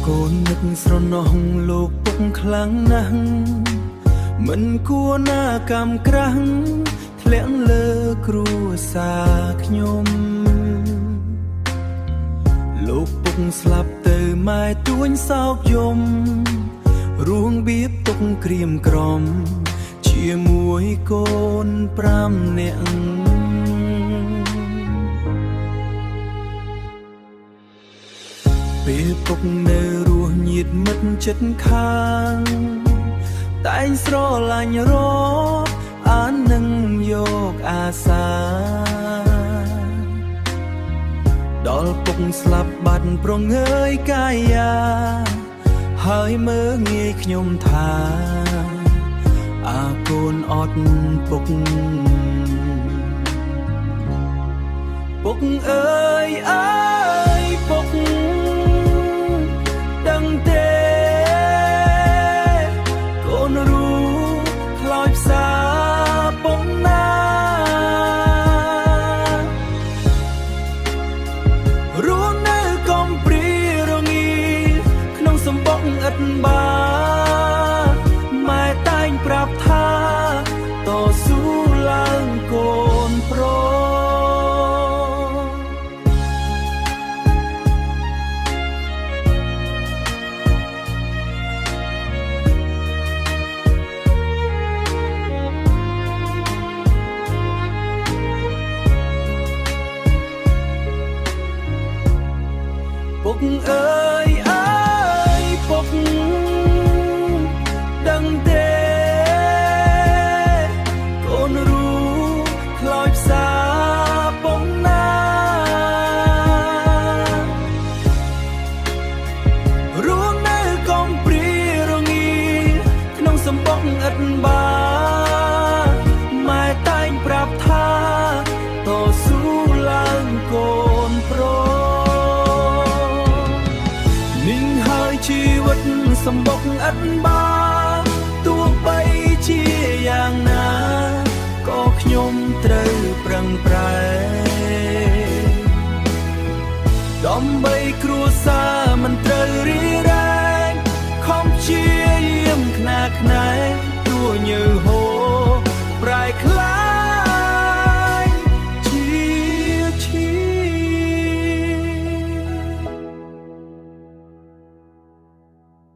កូននឹកស្រណោះលោកពុកខ្លាំងណាស់មិនគួរណាកម្មក្រាស់ធ្លាក់លើគ្រួសារខ្ញុំលោកពុកស្លាប់ទៅម៉ែទួញសោកយំរួងបៀបទុកក្រៀមក្រំជាមួយកូន5នាក់ពេលពុកនៅរស់ញាតិមិត្តចិត្តខាងតែងស្រឡាញ់រកអាននឹងយកអាសាដល់ពុកស្លាប់បាត់ប្រងើយកាយាហើយមើងងាយខ្ញុំថាអាកូនអត់ពុកអើយអើយពុកដឹងទេកូនรู้ខ្លោចផ្សាពុកណារស់នៅកំព្រារងាក្នុងសំបុកឥតបាម៉ែតែងប្រាប់ថាតស៊ូឡើងកូនប្រុសពុកអើយអើយពុកដឹងទេកូនรู้ខ្លោចផ្សាពុកណារស់នៅកំព្រារងាក្នុងសំបុកឥតបាម៉ែតែងប្រាប់ថាតស៊ូឡើងកូនប្រុសជីវិតសំបុកឥតបា